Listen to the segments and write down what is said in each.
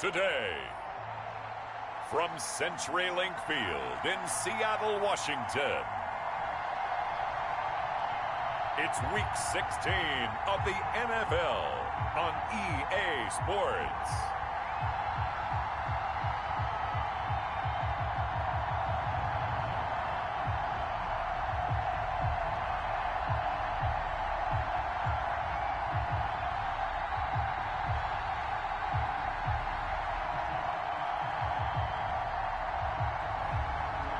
today. From CenturyLink Field in Seattle, Washington, it's Week 16 of the NFL on EA Sports.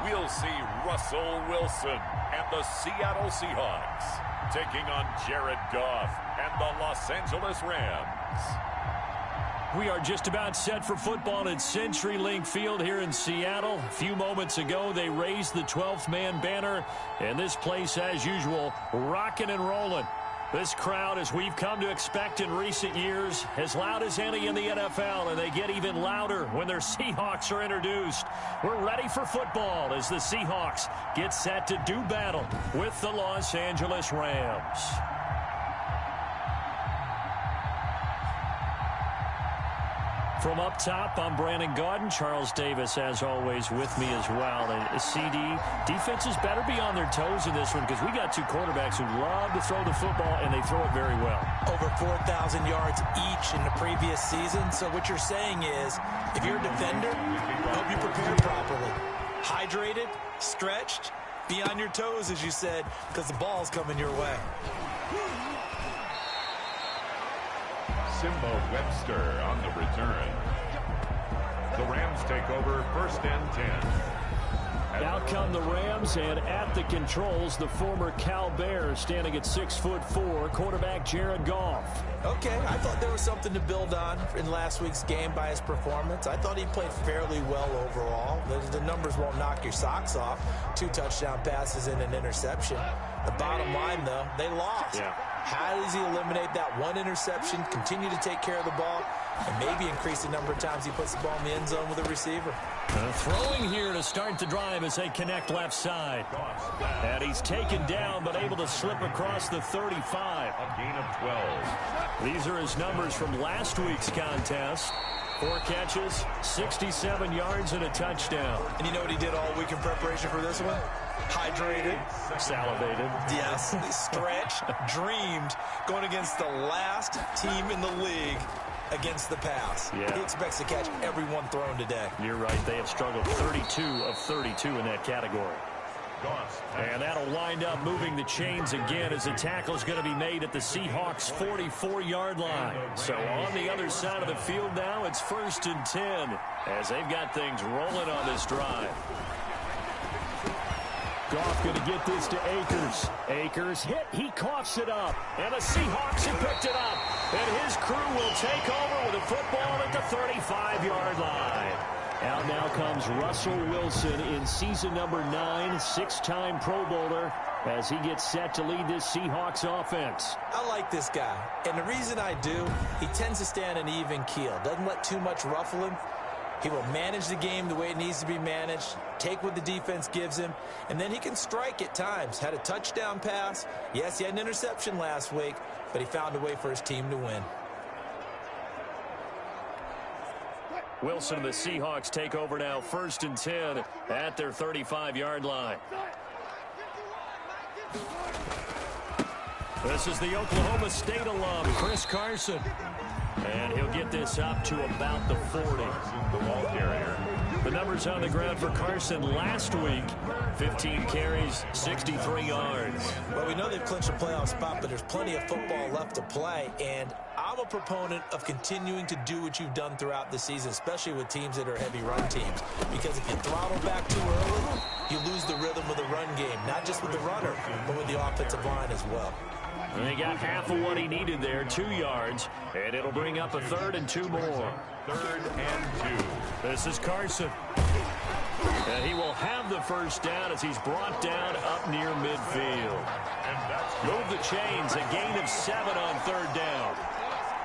We'll see Russell Wilson and the Seattle Seahawks taking on Jared Goff and the Los Angeles Rams. We are just about set for football at CenturyLink Field here in Seattle. A few moments ago, they raised the 12th man banner, and this place, as usual, rocking and rolling. This crowd, as we've come to expect in recent years, as loud as any in the NFL, and they get even louder when their Seahawks are introduced. We're ready for football as the Seahawks get set to do battle with the Los Angeles Rams. From up top, I'm Brandon Gaudin. Charles Davis, as always, with me as well. And CD, defenses better be on their toes in this one because we got two quarterbacks who love to throw the football, and they throw it very well. Over 4,000 yards each in the previous season. So what you're saying is, if you're a defender, hope you prepared properly. Hydrated, stretched, be on your toes, as you said, because the ball's coming your way. Simba Webster on the return. The Rams take over 1st and 10. Out come the Rams, and at the controls, the former Cal Bear standing at 6'4", quarterback Jared Goff. Okay, I thought there was something to build on in last week's game by his performance. I thought he played fairly well overall. The numbers won't knock your socks off. 2 touchdown passes and an interception. The bottom line, though, they lost. Yeah. How does he eliminate that one interception, continue to take care of the ball, and maybe increase the number of times he puts the ball in the end zone with a receiver? Throwing here to start the drive as they connect left side. And he's taken down but able to slip across the 35. A gain of 12. These are his numbers from last week's contest. 4 catches, 67 yards, and a touchdown. And you know what he did all week in preparation for this one? Hydrated. Salivated. Yes. Stretched. Dreamed going against the last team in the league against the pass. Yeah. He expects to catch every one thrown today. You're right. They have struggled 32 of 32 in that category. And that'll wind up moving the chains again as the tackle's going to be made at the Seahawks' 44-yard line. So on the other side of the field now, it's 1st and 10 as they've got things rolling on this drive. Goff going to get this to Akers. Akers hit. He coughs it up. And the Seahawks have picked it up. And his crew will take over with a football at the 35-yard line. Out now comes Russell Wilson in season number 9, 6-time Pro Bowler, as he gets set to lead this Seahawks offense. I like this guy. And the reason I do, he tends to stay on an even keel. Doesn't let too much ruffle him. He will manage the game the way it needs to be managed, take what the defense gives him, and then he can strike at times. Had a touchdown pass. Yes, he had an interception last week, but he found a way for his team to win. Wilson and the Seahawks take over now 1st and 10 at their 35-yard line. This is the Oklahoma State alum, Chris Carson. And he'll get this up to about the 40. The ball carrier. The numbers on the ground for Carson last week, 15 carries, 63 yards. Well, we know they've clinched a playoff spot, but there's plenty of football left to play, and I'm a proponent of continuing to do what you've done throughout the season, especially with teams that are heavy run teams, because if you throttle back too early, you lose the rhythm of the run game, not just with the runner, but with the offensive line as well. And he got half of what he needed there, 2 yards, and it'll bring up a 3rd and 2 more. 3rd and 2. This is Carson. And he will have the first down as he's brought down up near midfield. And that's Move the chains, a gain of 7 on 3rd down.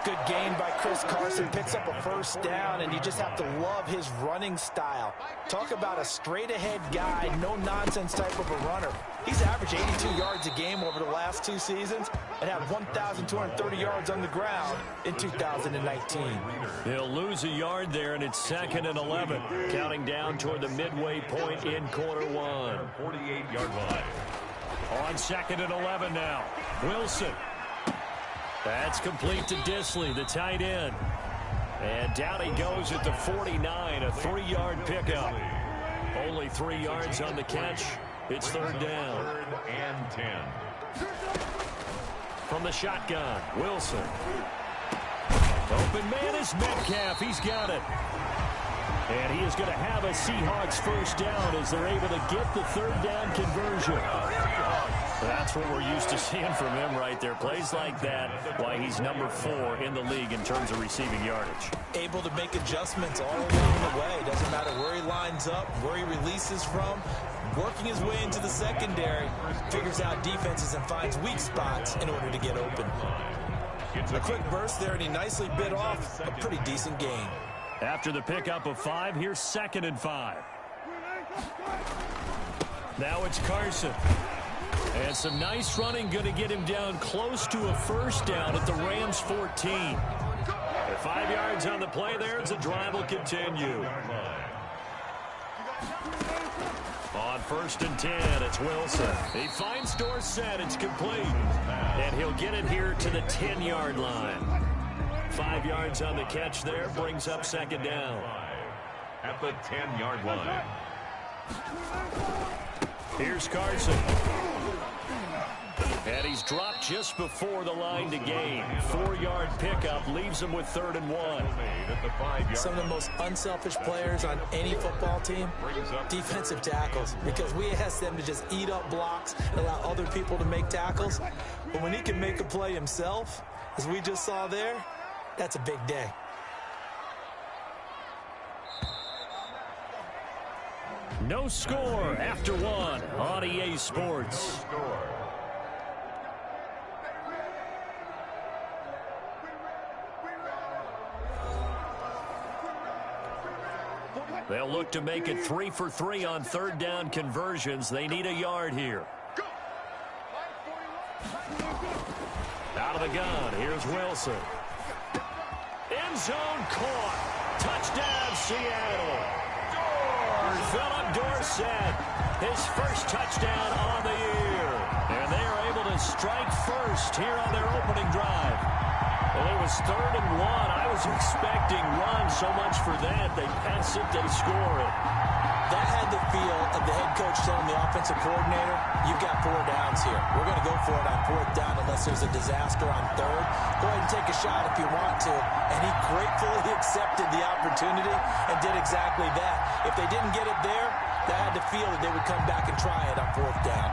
Good gain by Chris Carson, picks up a first down, and you just have to love his running style. Talk about a straight-ahead guy, no-nonsense type of a runner. He's averaged 82 yards a game over the last 2 seasons and had 1,230 yards on the ground in 2019. He'll lose a yard there, and it's 2nd and 11. Counting down toward the midway point in quarter 1. 48-yard line. On 2nd and 11 now. Wilson. That's complete to Disley, the tight end. And down he goes at the 49, a 3-yard pickup. Only 3 yards on the catch. It's 3rd down. 3rd and 10. From the shotgun, Wilson. Open man is Metcalf. He's got it. And he is going to have a Seahawks first down as they're able to get the 3rd down conversion. That's what we're used to seeing from him right there. Plays like that, why he's number 4 in the league in terms of receiving yardage. Able to make adjustments all along the way. Doesn't matter where he lines up, where he releases from. Working his way into the secondary, figures out defenses and finds weak spots in order to get open. A quick burst there, and he nicely bit off a pretty decent gain. After the pickup of 5, here's 2nd and 5. Now it's Carson. And some nice running, going to get him down close to a first down at the Rams 14. At 5 yards on the play there, the drive will continue. On 1st and 10, it's Wilson. He finds Dorsett. It's complete. And he'll get it here to the 10-yard line. 5 yards on the catch there, brings up 2nd down. At the 10-yard line. Here's Carson. And he's dropped just before the line to gain. 4-yard pickup leaves him with 3rd and 1. Some of the most unselfish players on any football team, defensive tackles, because we ask them to just eat up blocks and allow other people to make tackles. But when he can make a play himself, as we just saw there, that's a big day. No score after 1 on EA Sports. They'll look to make it 3 for 3 on 3rd down conversions. They need a yard here. Out of the gun, here's Wilson. End zone caught. Touchdown, Seattle. Philip Dorsett, his first touchdown on the year. And they are able to strike first here on their opening drive. Well, it was 3rd and 1. I was expecting run so much for that. They pass it, they score it. That had the feel of the head coach telling the offensive coordinator, you've got 4 downs here. We're going to go for it on 4th down unless there's a disaster on 3rd. Go ahead and take a shot if you want to. And he gratefully accepted the opportunity and did exactly that. If they didn't get it there, that had the feel that they would come back and try it on 4th down.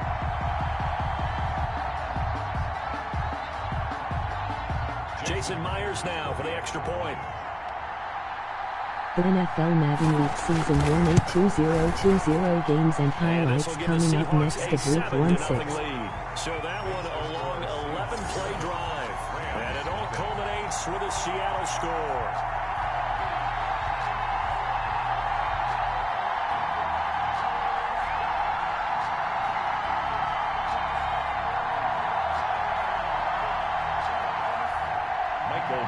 Jason Myers now for the extra point. The NFL Madden Week Season 1 8-2020 games and highlights coming up next of Week 1-6. So that one a long 11-play drive. And it all culminates with a Seattle score.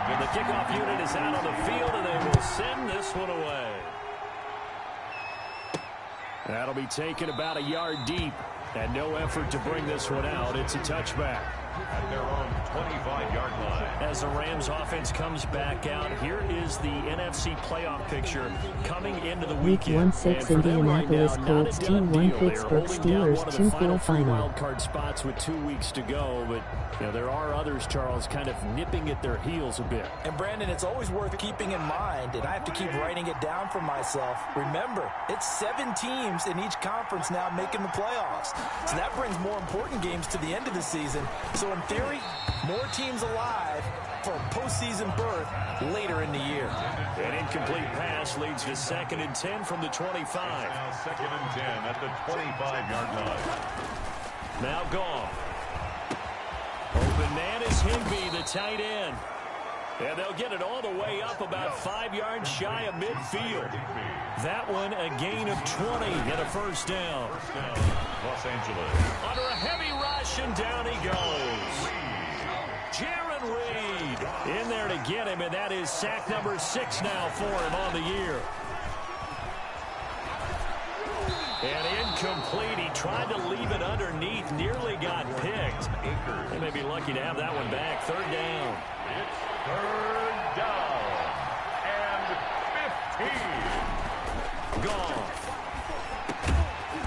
The kickoff unit is out on the field, and they will send this one away. That'll be taken about a yard deep, and no effort to bring this one out. It's a touchback. At their own 25-yard line. As the Rams offense comes back out, here is the NFC playoff picture coming into the Week weekend. 1-6 Indianapolis Colts Team 1 Pittsburgh Steelers 2-4 final. Wild card spots with 2 weeks to go, but you know, there are others, Charles, kind of nipping at their heels a bit. And Brandon, it's always worth keeping in mind, and I have to keep writing it down for myself. Remember, it's 7 teams in each conference now making the playoffs. So that brings more important games to the end of the season. So in theory, more teams alive for a postseason berth later in the year. An incomplete pass leads to 2nd and 10 from the 25. Now 2nd and 10 at the 25-yard line. Now Goff. Open man is Higbee, the tight end. And they'll get it all the way up about 5 yards shy of midfield. That one a gain of 20 and a first down. Los Angeles. Under a heavy rush, and down he goes. Jared Reed in there to get him, and that is sack number 6 now for him on the year. And incomplete. He tried to leave it underneath, nearly got picked. They may be lucky to have that one back. Third down. It's third down and 15. Goff.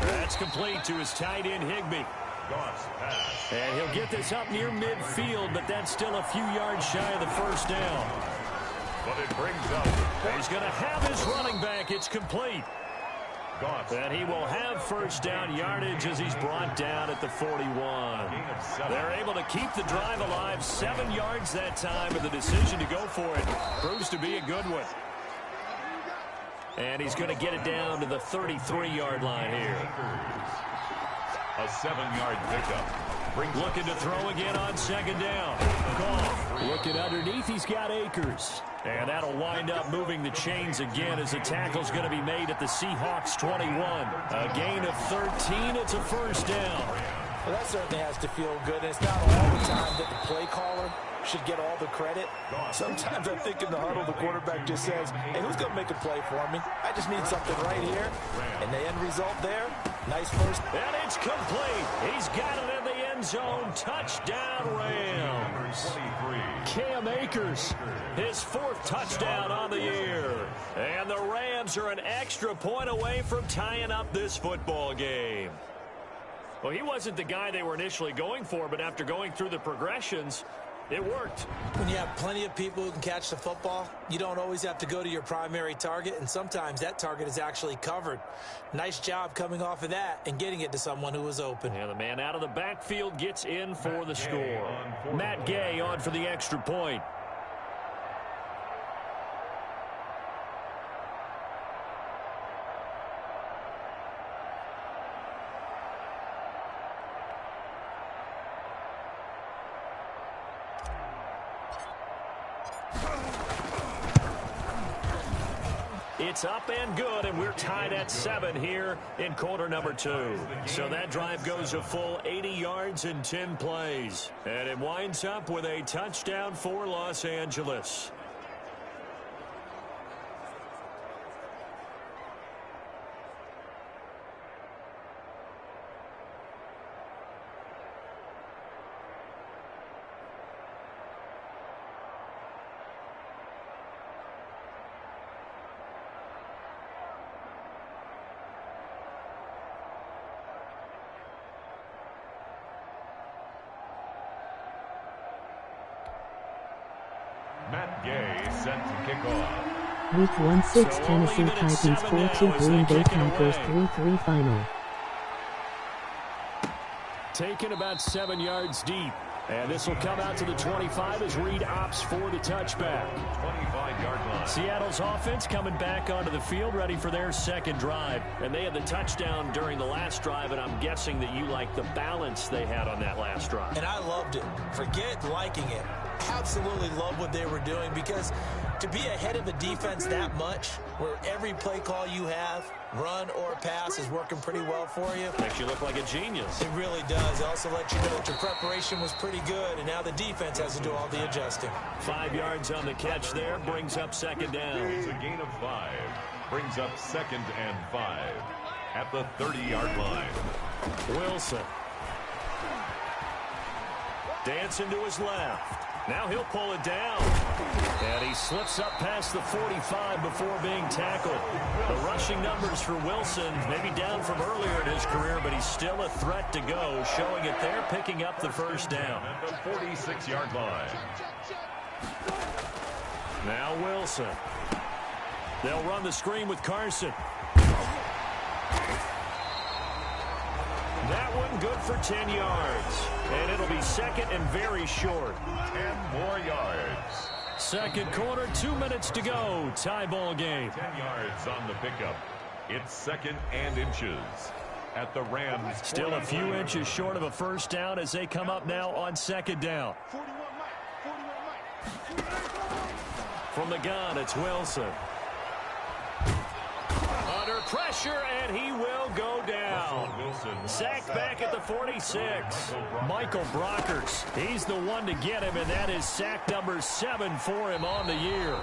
That's complete to his tight end, Higbee. Goff's pass. And he'll get this up near midfield, but that's still a few yards shy of the first down. But it brings up. He's going to have his running back. It's complete. And he will have first down yardage as he's brought down at the 41. They're able to keep the drive alive. 7 yards that time, and the decision to go for it proves to be a good one. And he's going to get it down to the 33-yard line here. A 7-yard pickup. Looking to throw again on second down. Goff looking underneath. He's got Akers. And that'll wind up moving the chains again as the tackle's going to be made at the Seahawks 21. A gain of 13. It's a first down. Well, that certainly has to feel good. And it's not all the time that the play caller should get all the credit. Sometimes I think in the huddle, the quarterback just says, hey, who's going to make a play for me? I just need something right here. And the end result there, nice first. And it's complete. He's got it in the end zone. Touchdown, Rams. Cam Akers, his 4th touchdown on the year. And the Rams are an extra point away from tying up this football game. Well, he wasn't the guy they were initially going for, but after going through the progressions, it worked. When you have plenty of people who can catch the football, you don't always have to go to your primary target, and sometimes that target is actually covered. Nice job coming off of that and getting it to someone who was open. And the man out of the backfield gets in for the score. Matt Gay on for the extra point. It's up and good, and we're tied at 7 here in quarter number 2. So that drive goes a full 80 yards in 10 plays. And it winds up with a touchdown for Los Angeles. Matt Gay set to kick off. Week 1-6 Tennessee Titans 4-2 Green Bay Packers 3-3 final. Taken about 7 yards deep. And this will come out to the 25 as Reed opts for the touchback. 25-yard line. Seattle's offense coming back onto the field, ready for their second drive. And they had the touchdown during the last drive, and I'm guessing that you like the balance they had on that last drive. And I loved it. Forget liking it. Absolutely love what they were doing, because to be ahead of a defense that much, where every play call you have, run or pass, is working pretty well for you. Makes you look like a genius. It really does. It also lets you know that your preparation was pretty good, and now the defense has to do all the adjusting. 5 yards on the catch there, brings up second down. It's a gain of 5. Brings up 2nd and 5 at the 30-yard line. Wilson. Dancing to his left. Now he'll pull it down. And he slips up past the 45 before being tackled. The rushing numbers for Wilson maybe down from earlier in his career, but he's still a threat to go, showing it there, picking up the first down. At the 46-yard line. Now Wilson. They'll run the screen with Carson. That one good for 10 yards. And it'll be second and very short. 10 more yards. Second quarter, 2 minutes to go. Tie ball game. 10 yards on the pickup. It's 2nd and inches at the Rams. Still a few inches short of a first down as they come up now on second down. 41 Mike. From the gun, it's Wilson. Under pressure, and he will go down. Sacked back at the 46. Michael Brockers, he's the one to get him, and that is sack number 7 for him on the year.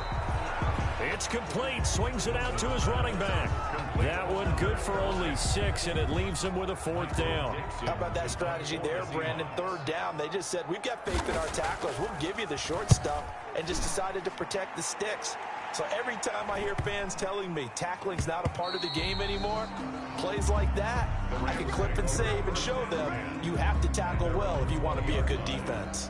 It's complete. Swings it out to his running back. That one good for only 6, and it leaves him with a 4th down. How about that strategy there, Brandon? 3rd down. They just said, we've got faith in our tacklers. We'll give you the short stuff, and just decided to protect the sticks. So every time I hear fans telling me tackling's not a part of the game anymore, plays like that, I can clip and save and show them you have to tackle well if you want to be a good defense.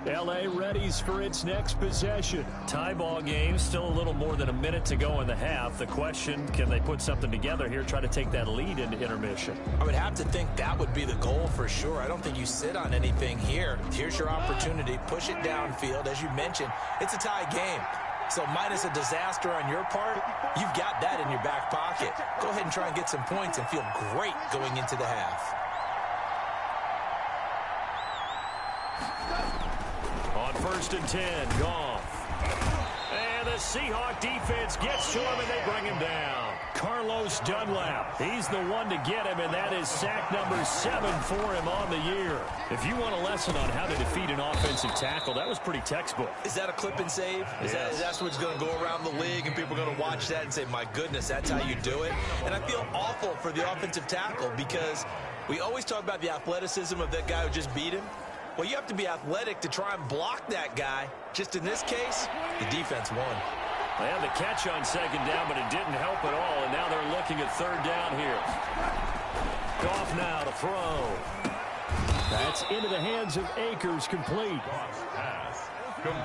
L.A. readies for its next possession. Tie ball game, still a little more than a minute to go in the half. The question, can they put something together here, try to take that lead into intermission? I would have to think that would be the goal for sure. I don't think you sit on anything here. Here's your opportunity. Push it downfield. As you mentioned, it's a tie game. So minus a disaster on your part, you've got that in your back pocket. Go ahead and try and get some points and feel great going into the half. On 1st and 10, Goff. And the Seahawks defense gets to him, and they bring him down. Carlos Dunlap, he's the one to get him, and that is sack number 7 for him on the year. If you want a lesson on how to defeat an offensive tackle, that was pretty textbook. Is that a clip and save? Yes. That's what's going to go around the league, and people are going to watch that and say, my goodness, that's how you do it? And I feel awful for the offensive tackle because we always talk about the athleticism of that guy who just beat him. Well, you have to be athletic to try and block that guy. Just in this case, the defense won. They had the catch on 2nd down, but it didn't help at all, and now they're looking at 3rd down here. Goff now to throw. That's into the hands of Akers, complete.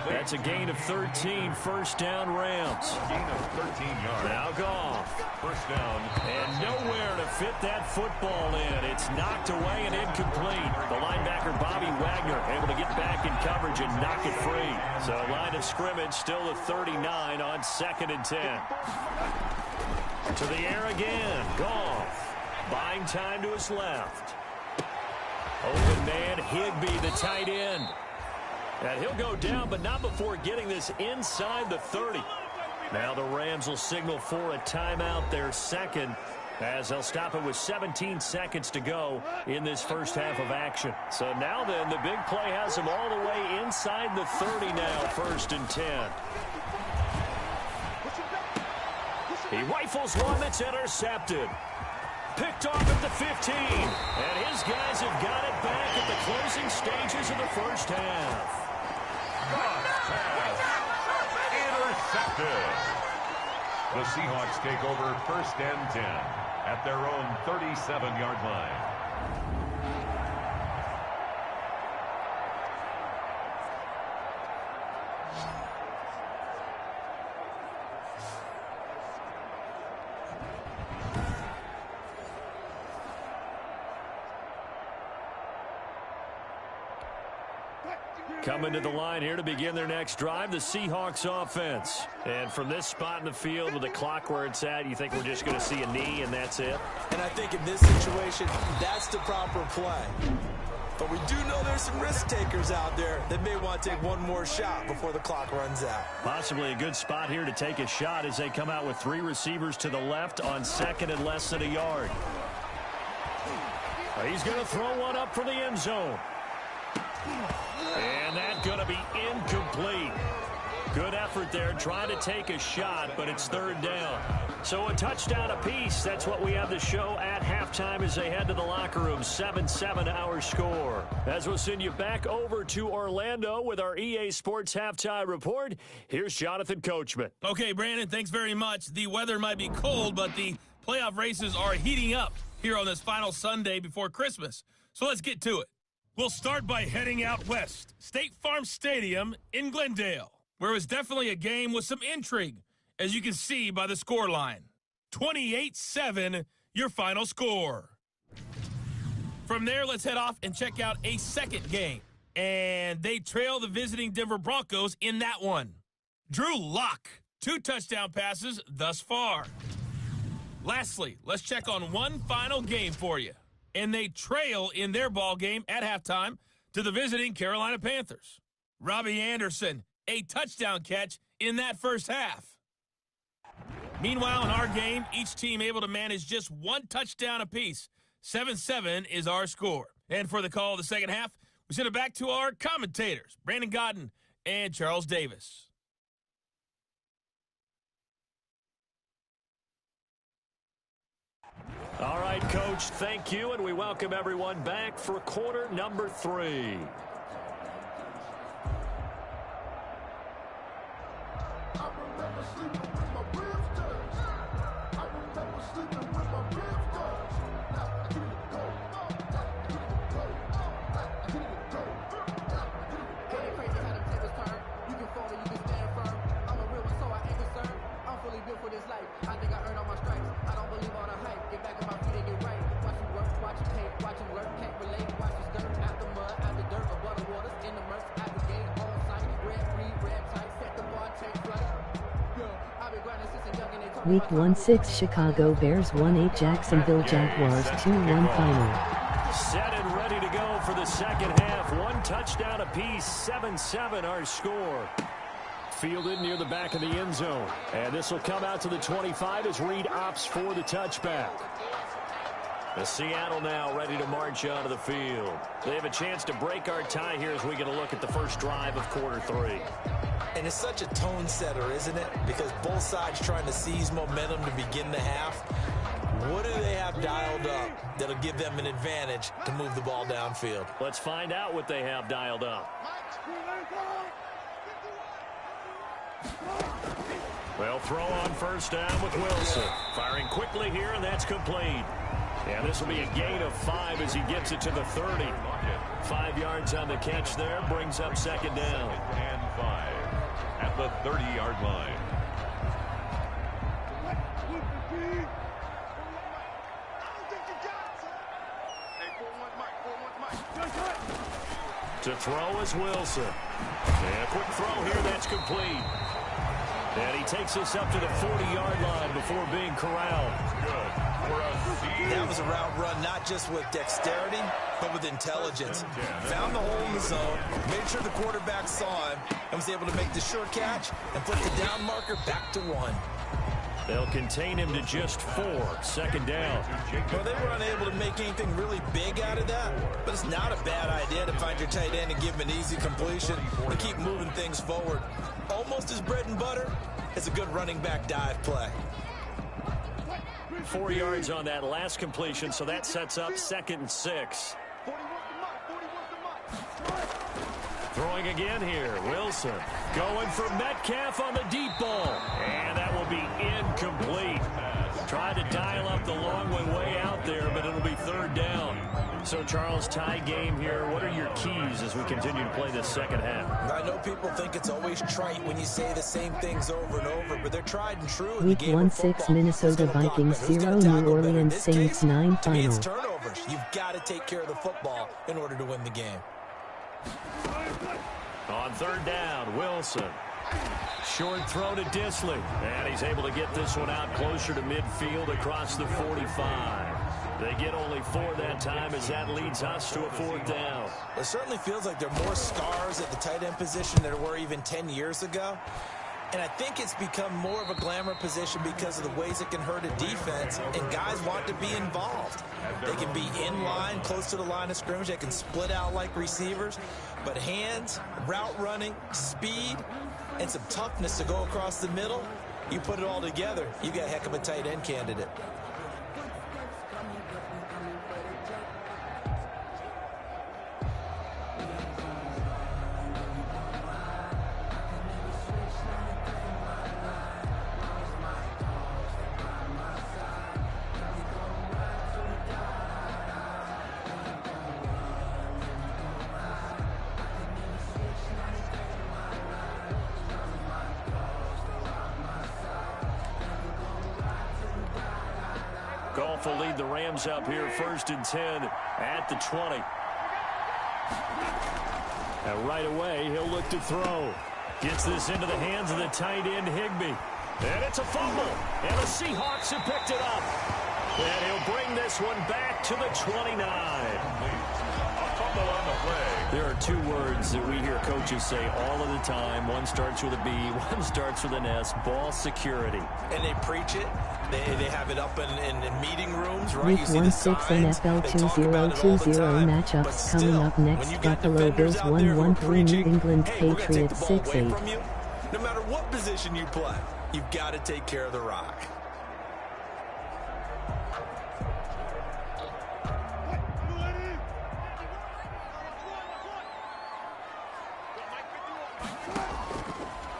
That's a gain of 13, 1st down Rams. Gain of 13 yards. Now Goff. 1st down. And nowhere to fit that football in. It's knocked away and incomplete. The linebacker, Bobby Wagner, able to get back in coverage and knock it free. So line of scrimmage still at 39 on 2nd and 10. To the air again. Goff. Buying time to his left. Open man, Higbee, the tight end. And he'll go down, but not before getting this inside the 30. Now the Rams will signal for a timeout, their 2nd, as they'll stop it with 17 seconds to go in this first half of action. So now then, the big play has them all the way inside the 30 now, 1st and 10. He rifles one that's intercepted. Picked off at the 15. And his guys have got it back at the closing stages of the first half. Intercepted. The Seahawks take over 1st and 10 at their own 37-yard line. Coming to the line here to begin their next drive, the Seahawks offense. And from this spot in the field with the clock where it's at, you think we're just going to see a knee and that's it? And I think in this situation, that's the proper play. But we do know there's some risk takers out there that may want to take one more shot before the clock runs out. Possibly a good spot here to take a shot as they come out with 3 receivers to the left on 2nd and less than a yard. He's going to throw one up for the end zone. And that's going to be incomplete. Good effort there trying to take a shot, but it's 3rd down. So a touchdown apiece. That's what we have to show at halftime as they head to the locker room. 7-7 our score. As we'll send you back over to Orlando with our EA Sports Halftime Report. Here's Jonathan Coachman. Okay, Brandon, thanks very much. The weather might be cold, but the playoff races are heating up here on this final Sunday before Christmas. So let's get to it. We'll start by heading out west. State Farm Stadium in Glendale, where it was definitely a game with some intrigue, as you can see by the scoreline. 28-7, your final score. From there, let's head off and check out a second game. And they trail the visiting Denver Broncos in that one. Drew Lock, 2 touchdown passes thus far. Lastly, let's check on one final game for you. And they trail in their ball game at halftime to the visiting Carolina Panthers. Robbie Anderson, a touchdown catch in that first half. Meanwhile, in our game, each team able to manage just one touchdown apiece. 7-7 is our score. And for the call of the second half, we send it back to our commentators, Brandon Godden and Charles Davis. All right, Coach, thank you, and we welcome everyone back for quarter number 3. Week 1-6 Chicago Bears 1-8 Jacksonville Jaguars 2-1 final. Set and ready to go for the second half. One touchdown apiece, 7-7 our score. Fielded near the back of the end zone. And this will come out to the 25 as Reed opts for the touchback. The Seattle now ready to march onto the field. They have a chance to break our tie here as we get a look at the first drive of quarter 3. And it's such a tone setter, isn't it? Because both sides trying to seize momentum to begin the half. What do they have dialed up that'll give them an advantage to move the ball downfield? Let's find out what they have dialed up. Well, throw on first down with Wilson. Firing quickly here, and that's complete. And this will be a gain of 5 as he gets it to the 30. 5 yards on the catch there, brings up second down. And 5 at the 30-yard line. To throw is Wilson. And a quick throw here, that's complete. And he takes us up to the 40-yard line before being corralled. Good. That was a route run not just with dexterity, but with intelligence. Found the hole in the zone, made sure the quarterback saw him, and was able to make the short catch and put the down marker back to 1. They'll contain him to just 4. Second down. Well, they were unable to make anything really big out of that, but it's not a bad idea to find your tight end and give him an easy completion and keep moving things forward. Almost as bread and butter as a good running back dive play. 4 yards on that last completion, so that sets up 2nd and 6. Throwing again here, Wilson. Going for Metcalf on the deep ball. And that will be incomplete. Tried to dial up the long way out there, but it'll be 3rd down. So, Charles, tie game here. What are your keys as we continue to play this second half? I know people think it's always trite when you say the same things over and over, but they're tried and true. Week 1-6 Minnesota Vikings 0 New Orleans Saints 9 final. It's turnovers. You've got to take care of the football in order to win the game. On 3rd down, Wilson. Short throw to Disley. And he's able to get this one out closer to midfield across the 45. They get only 4 that time as that leads us to a 4th down. It certainly feels like there are more stars at the tight end position than there were even 10 years ago. And I think it's become more of a glamour position because of the ways it can hurt a defense, and guys want to be involved. They can be in line, close to the line of scrimmage. They can split out like receivers. But hands, route running, speed, and some toughness to go across the middle, you put it all together, you got a heck of a tight end candidate. Goff will lead the Rams up here 1st and 10 at the 20. And right away, he'll look to throw. Gets this into the hands of the tight end, Higbee. And it's a fumble. And the Seahawks have picked it up. And he'll bring this one back to the 29. A fumble on the play. There are two words that we hear coaches say all of the time. One starts with a B, one starts with an S, ball security. And they preach it. They have it up in meeting rooms, right? Week 1-6 NFL 2020 matchups coming up next. Buffalo Bills 1-1-3, New England Patriots 6-8. No matter what position you play, you've got to take care of the rock.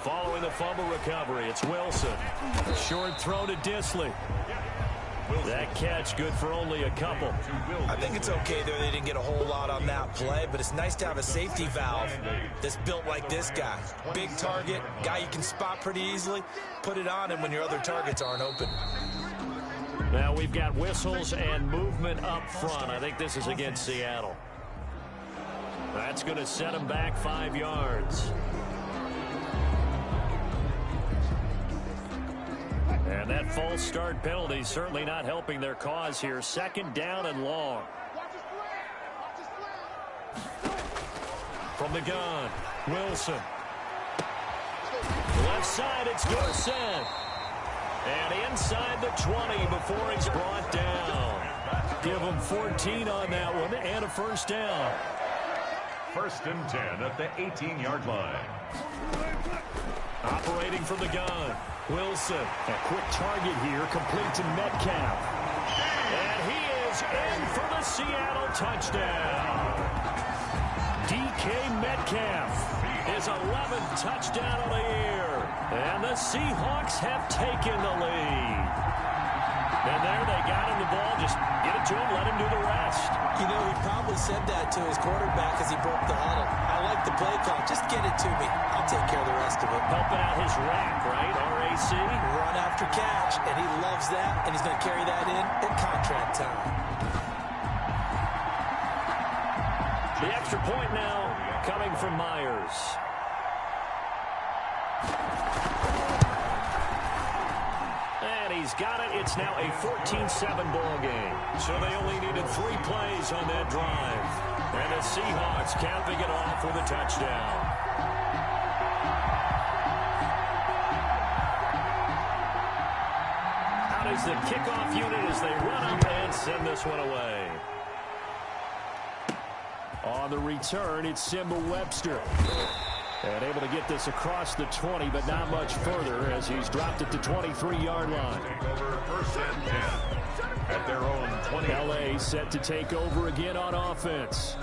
Following the fumble recovery, it's Wilson. Short throw to Disley. That catch good for only a couple. I think it's okay there. They didn't get a whole lot on that play, but it's nice to have a safety valve that's built like this guy. Big target, guy you can spot pretty easily. Put it on him when your other targets aren't open. Now we've got whistles and movement up front. I think this is against Seattle. That's going to set him back 5 yards. And that false start penalty certainly not helping their cause here. Second down and long. From the gun, Wilson. Left side, it's Dorsett. And inside the 20 before he's brought down. Give him 14 on that one and a first down. 1st and 10 at the 18-yard line. Operating from the gun, Wilson. A quick target here, complete to Metcalf. And he is in for the Seattle touchdown. DK Metcalf, his 11th touchdown of the year. And the Seahawks have taken the lead. And there they got him the ball. Just get it to him, let him do the rest. You know, he probably said that to his quarterback as he broke the huddle. I like the play call. Just get it to me. I'll take care of the rest of it. Helping out his rack, right? RAC. Run after catch, and he loves that, and he's going to carry that in contract time. The extra point now coming from Myers. And he's got it. It's now a 14-7 ball game. So they only needed 3 plays on that drive. And the Seahawks capping it off with a touchdown. Out is the kickoff unit as they run up and send this one away. On the return, it's Simba Webster. And able to get this across the 20, but not much further as he's dropped it to 23-yard line. Over 1st and 10 at their own 20. LA set to take over again on offense.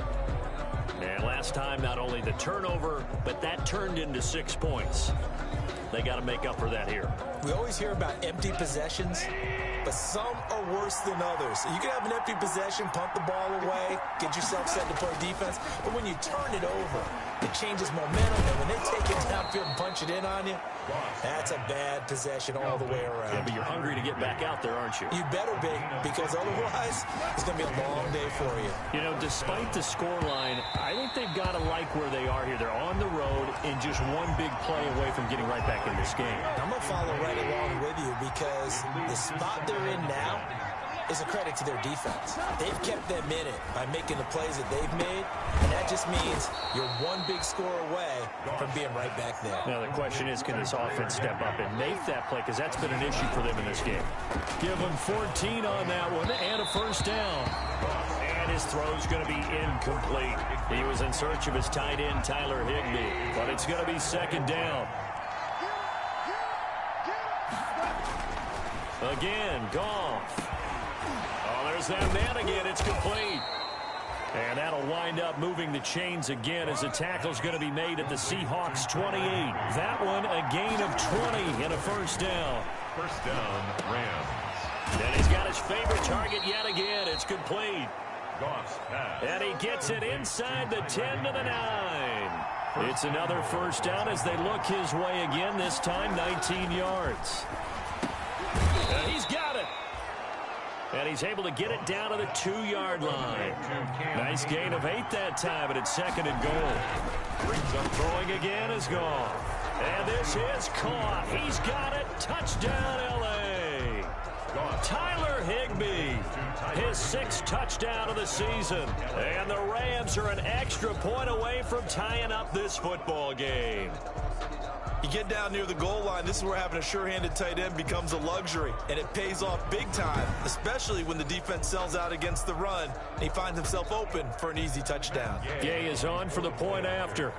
And last time, not only the turnover, but that turned into 6 points. They got to make up for that here. We always hear about empty possessions, but some are worse than others. You can have an empty possession, punt the ball away, get yourself set to play defense, but when you turn it over, it changes momentum, and when they take it downfield and punch it in on you, that's a bad possession all the way around. Yeah, but you're hungry to get back out there, aren't you? You better be, because otherwise, it's going to be a long day for you. You know, despite the scoreline, I think they've got to like where they are here. They're on the road and just one big play away from getting right back in this game. I'm going to follow right along with you because the spot they're in now is a credit to their defense. They've kept them in it by making the plays that they've made, and that just means you're one big score away from being right back there. Now the question is, can this offense step up and make that play, because that's been an issue for them in this game. Give him 14 on that one and a first down. And his throw's going to be incomplete. He was in search of his tight end, Tyler Higbee, but it's going to be 2nd down. Again, Goff. Oh, there's that man again. It's complete. And that'll wind up moving the chains again as the tackle's going to be made at the Seahawks 28. That one a gain of 20 and a first down. 1st down, Rams. And he's got his favorite target yet again. It's complete. Goff's pass. And he gets it inside the 10 to the 9. It's another first down as they look his way again, this time 19 yards. And he's got it. And he's able to get it down to the 2-yard line. Nice gain of 8 that time, but it's 2nd and goal. Brings up throwing again is Goff. And this is caught. He's got it. Touchdown, L.A. Tyler Higbee, his 6th touchdown of the season. And the Rams are an extra point away from tying up this football game. You get down near the goal line, this is where having a sure-handed tight end becomes a luxury, and it pays off big time, especially when the defense sells out against the run, and he finds himself open for an easy touchdown. Gay is on for the point after.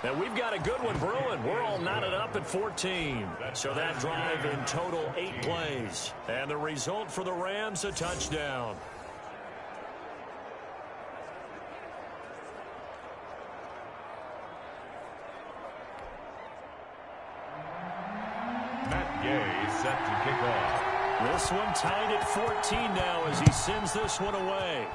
And we've got a good one brewing. We're all knotted up at 14. So that drive in total 8 plays. And the result for the Rams, a touchdown. Set to kick off. This one tied at 14 now as he sends this one away.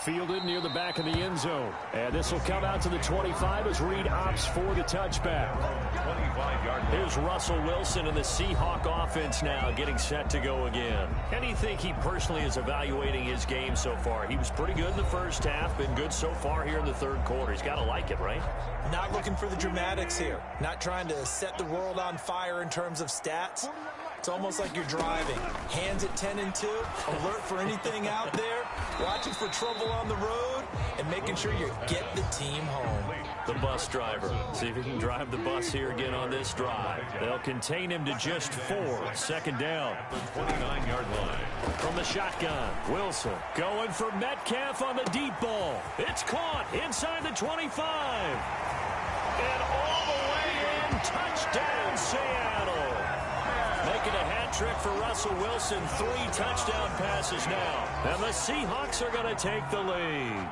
Fielded near the back of the end zone. And this will come out to the 25 as Reed opts for the touchback. 25-yard line. Here's Russell Wilson and the Seahawk offense now getting set to go again. How do you think he personally is evaluating his game so far? He was pretty good in the first half, been good so far here in the third quarter. He's got to like it, right? Not looking for the dramatics here. Not trying to set the world on fire in terms of stats. It's almost like you're driving. Hands at 10 and 2, alert for anything out there, watching for trouble on the road, and making sure you get the team home. The bus driver. See if he can drive the bus here again on this drive. They'll contain him to just 4. Second down. The 29-yard line. From the shotgun, Wilson going for Metcalf on the deep ball. It's caught inside the 25. And all the way in, touchdown Seattle. Making a hat trick for Russell Wilson. 3 touchdown passes now. And the Seahawks are going to take the lead.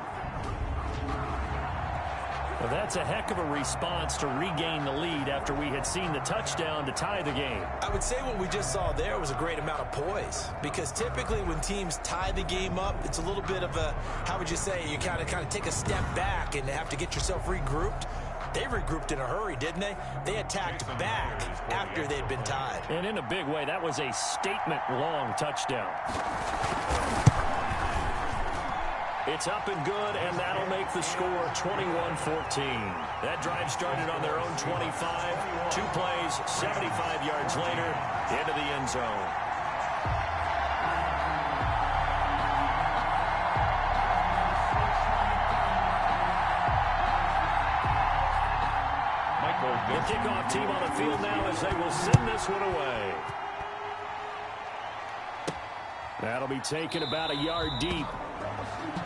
Well, that's a heck of a response to regain the lead after we had seen the touchdown to tie the game. I would say what we just saw there was a great amount of poise, because typically when teams tie the game up, it's a little bit of a, how would you say, you kind of take a step back and have to get yourself regrouped. They regrouped in a hurry, didn't they? They attacked back after they'd been tied. And in a big way, that was a statement-long touchdown. It's up and good, and that'll make the score 21-14. That drive started on their own 25. 2 plays, 75 yards later, into the end zone. The kickoff team on the field now as they will send this one away. That'll be taken about a yard deep.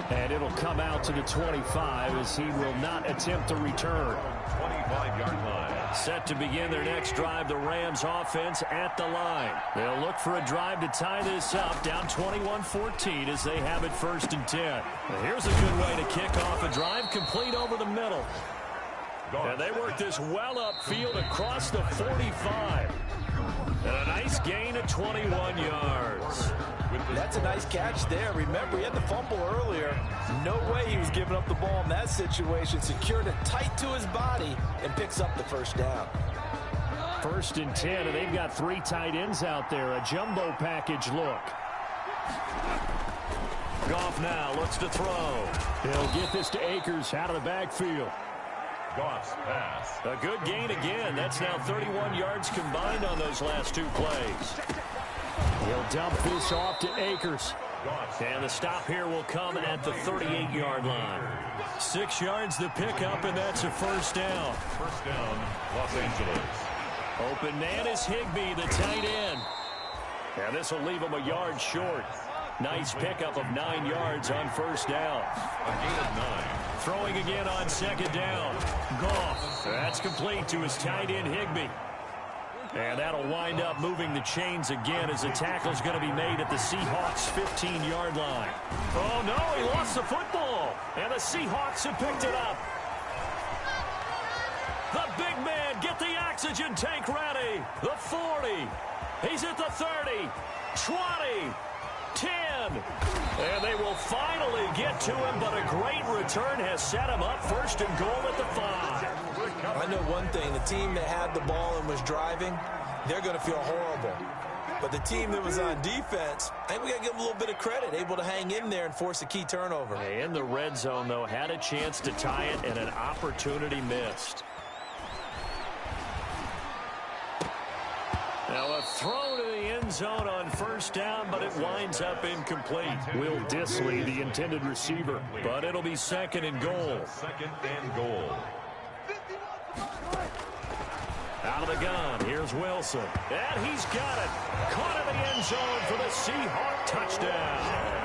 And it'll come out to the 25 as he will not attempt to return. 25-yard line. Set to begin their next drive, the Rams offense at the line. They'll look for a drive to tie this up, down 21-14 as they have it 1st and 10. Now here's a good way to kick off a drive, complete over the middle. And they work this well upfield across the 45. And a nice gain of 21 yards. That's a nice catch there. Remember, he had the fumble earlier. No way he was giving up the ball in that situation. Secured it tight to his body and picks up the 1st down. 1st and 10, and they've got 3 tight ends out there. A jumbo package look. Goff now looks to throw. He'll get this to Akers out of the backfield. Goff's pass. A good gain again. That's now 31 yards combined on those last 2 plays. He'll dump this off to Akers. And the stop here will come at the 38-yard line. 6 yards the pickup, and that's a 1st down. 1st down, Los Angeles. Open man is Higbee, the tight end. And this will leave him a yard short. Nice pickup of 9 yards on 1st down. A gain of 9. Throwing again on 2nd down. Goff. That's complete to his tight end, Higbee. And that'll wind up moving the chains again as the tackle's going to be made at the Seahawks' 15-yard line. Oh, no, he lost the football. And the Seahawks have picked it up. The big man, get the oxygen tank ready. The 40. He's at the 30. 20. 10. And they will finally get to him, but a great return has set him up 1st and goal at the 5. I know one thing. The team that had the ball and was driving, they're going to feel horrible. But the team that was on defense, I think we got to give them a little bit of credit, able to hang in there and force a key turnover. In the red zone, though, had a chance to tie it and an opportunity missed. Now a throw to the end zone on first down, but it winds up incomplete. Will Dissly, the intended receiver, but it'll be second and goal. Second and goal. Out of the gun, here's Wilson. And he's got it. Caught in the end zone for the Seahawks touchdown.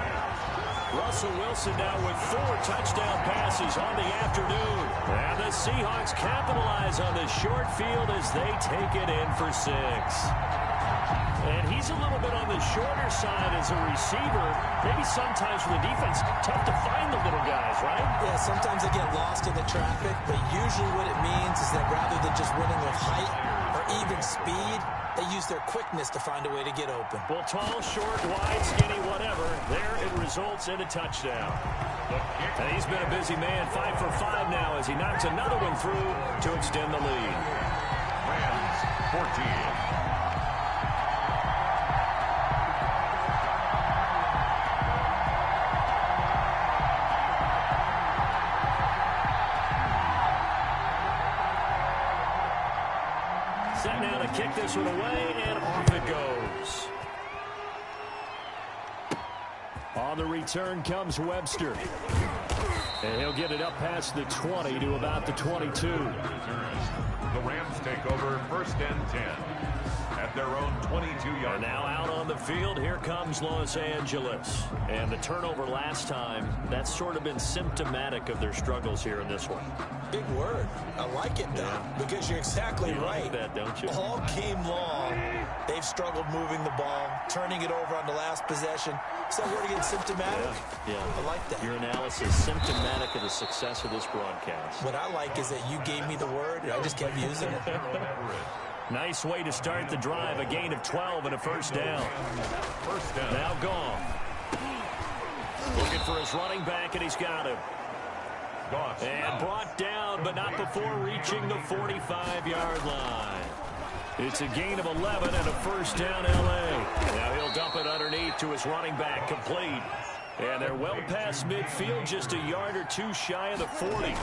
Russell Wilson now with 4 touchdown passes on the afternoon. And the Seahawks capitalize on the short field as they take it in for 6. And he's a little bit on the shorter side as a receiver. Maybe sometimes for the defense, tough to find the little guys, right? Yeah, sometimes they get lost in the traffic, but usually what it means is that rather than just winning with height or even speed, they use their quickness to find a way to get open. Well, tall, short, wide, skinny, whatever, there it results in a touchdown. And he's been a busy man, 5 for 5 now as he knocks another one through to extend the lead. Rams 14. Set now to kick this one away, and off it goes. On the return comes Webster. And he'll get it up past the 20 to about the 22. The Rams take over 1st and 10 at their own 22-yard. And now out on the field, here comes Los Angeles. And the turnover last time, that's sort of been symptomatic of their struggles here in this one. Big word. I like it, though, because you're exactly right. Like that, don't you? All game long, they've struggled moving the ball, turning it over on the last possession. Is that word again, symptomatic? Yeah. I like that. Your analysis, symptomatic of the success of this broadcast. What I like is that you gave me the word, and I just kept using it. Nice way to start the drive. A gain of 12 and a first down. First down. Now gone. Looking for his running back, and he's got him. And brought down, but not before reaching the 45-yard line. It's a gain of 11 and a first down, L.A. Now he'll dump it underneath to his running back, complete. And they're well past midfield, just a yard or two shy of the 40.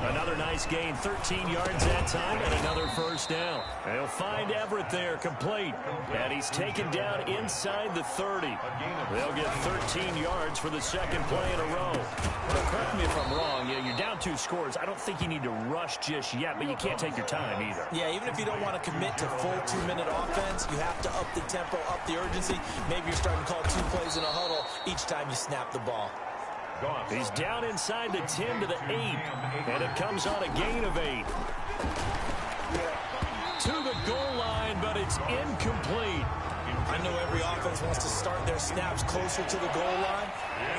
Another nice gain, 13 yards that time, and another first down. They'll find Everett there, complete. And he's taken down inside the 30. They'll get 13 yards for the second play in a row. Now, correct me if I'm wrong, you're down 2 scores. I don't think you need to rush just yet, but you can't take your time either. Yeah, even if you don't want to commit to full 2-minute offense, you have to up the tempo, up the urgency. Maybe you're starting to call 2 plays in a huddle each time you snap the ball. He's down inside the 10 to the 8, and it comes on a gain of 8. To the goal line, but it's incomplete. I know every offense wants to start their snaps closer to the goal line,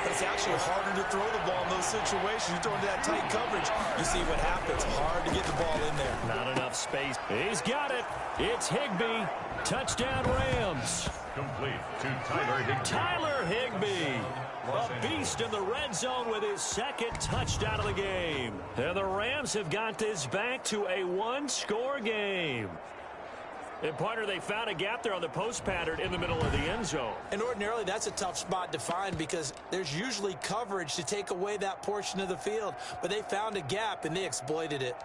but it's actually harder to throw the ball in those situations. You throw into that tight coverage, you see what happens. Hard to get the ball in there. Not enough space. He's got it. It's Higbee. Touchdown, Rams. Complete to Tyler Higbee. Tyler Higbee. A beast in the red zone with his second touchdown of the game. And the Rams have got this back to a 1-score game. And, partner, they found a gap there on the post pattern in the middle of the end zone. And ordinarily, that's a tough spot to find because there's usually coverage to take away that portion of the field. But they found a gap, and they exploited it.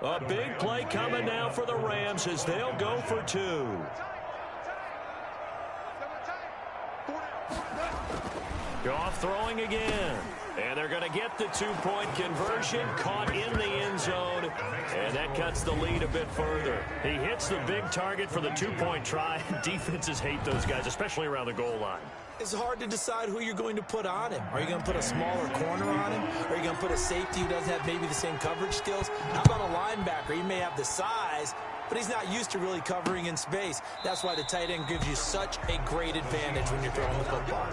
A big play coming now for the Rams as they'll go for 2. Goff throwing again. And they're going to get the 2-point conversion, caught in the end zone, and that cuts the lead a bit further. He hits the big target for the 2-point try. Defenses hate those guys, especially around the goal line. It's hard to decide who you're going to put on him. Are you going to put a smaller corner on him? Or are you going to put a safety who doesn't have maybe the same coverage skills? How about a linebacker? He may have the size, but he's not used to really covering in space. That's why the tight end gives you such a great advantage when you're throwing the football.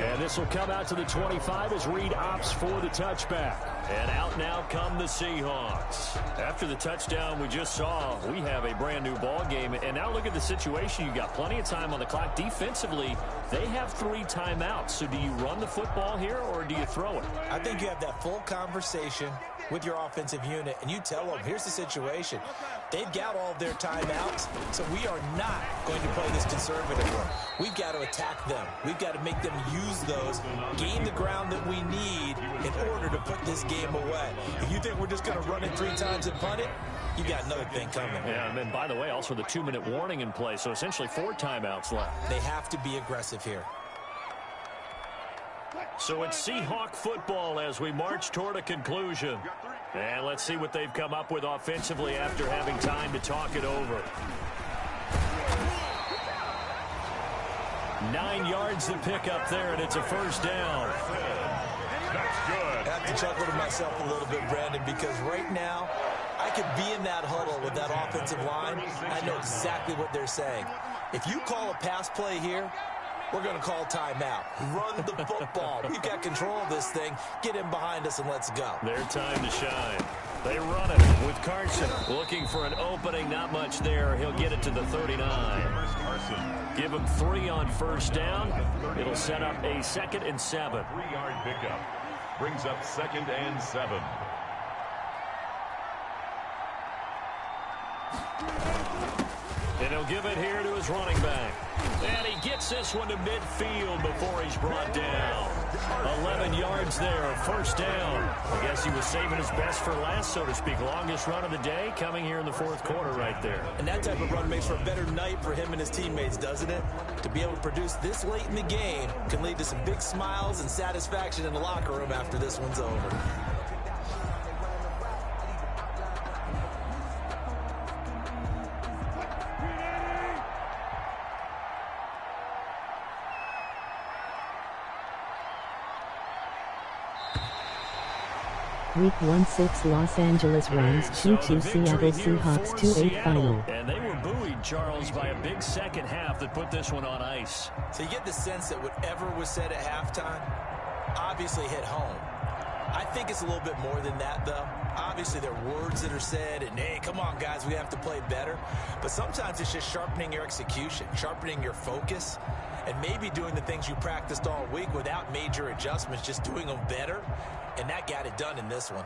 And this will come out to the 25 as Reed opts for the touchback. And out now come the Seahawks. After the touchdown we just saw, we have a brand new ball game. And now look at the situation. You got plenty of time on the clock. Defensively, they have 3 timeouts. So do you run the football here or do you throw it? I think you have that full conversation with your offensive unit and you tell them, here's the situation. They've got all of their timeouts, so we are not going to play this conservatively. We've got to attack them. We've got to make them use those, gain the ground that we need in order to put this game away. If you think we're just going to run it 3 times and punt it, you got another thing coming. Yeah, and then, by the way, also the 2-minute warning in play, so essentially 4 timeouts left. They have to be aggressive here. So it's Seahawk football as we march toward a conclusion. And let's see what they've come up with offensively after having time to talk it over. 9 yards to pick up there, and it's a first down. That's good. I have to chuckle to myself a little bit, Brandon, because right now I could be in that huddle with that offensive line. I know exactly what they're saying. If you call a pass play here, we're going to call timeout. Run the football. We've got control of this thing. Get in behind us and let's go. Their time to shine. They run it with Carson. Looking for an opening. Not much there. He'll get it to the 39. Give him 3 on first down. It'll set up a 2nd and 7. 3-yard pickup. Brings up 2nd and 7. And he'll give it here to his running back. And he gets this one to midfield before he's brought down. 11 yards there, first down. I guess he was saving his best for last, so to speak. Longest run of the day coming here in the 4th quarter right there. And that type of run makes for a better night for him and his teammates, doesn't it? To be able to produce this late in the game can lead to some big smiles and satisfaction in the locker room after this one's over. Week 1-6 Los Angeles Rams 2-2 Seattle Seahawks 2-8 final. And they were buoyed, Charles, by a big second half that put this one on ice. So you get the sense that whatever was said at halftime obviously hit home. I think it's a little bit more than that, though. Obviously, there are words that are said, and, hey, come on, guys, we have to play better. But sometimes it's just sharpening your execution, sharpening your focus, and maybe doing the things you practiced all week without major adjustments, just doing them better. And that got it done in this one.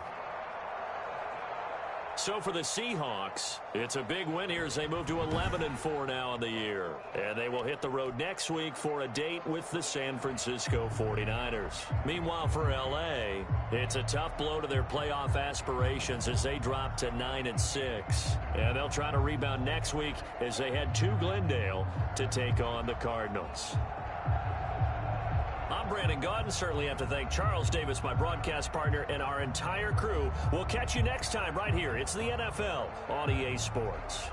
So for the Seahawks, it's a big win here as they move to 11-4 now in the year. And they will hit the road next week for a date with the San Francisco 49ers. Meanwhile, for L.A., it's a tough blow to their playoff aspirations as they drop to 9-6. And they'll try to rebound next week as they head to Glendale to take on the Cardinals. I'm Brandon Gaudin. Certainly have to thank Charles Davis, my broadcast partner, and our entire crew. We'll catch you next time right here. It's the NFL on EA Sports.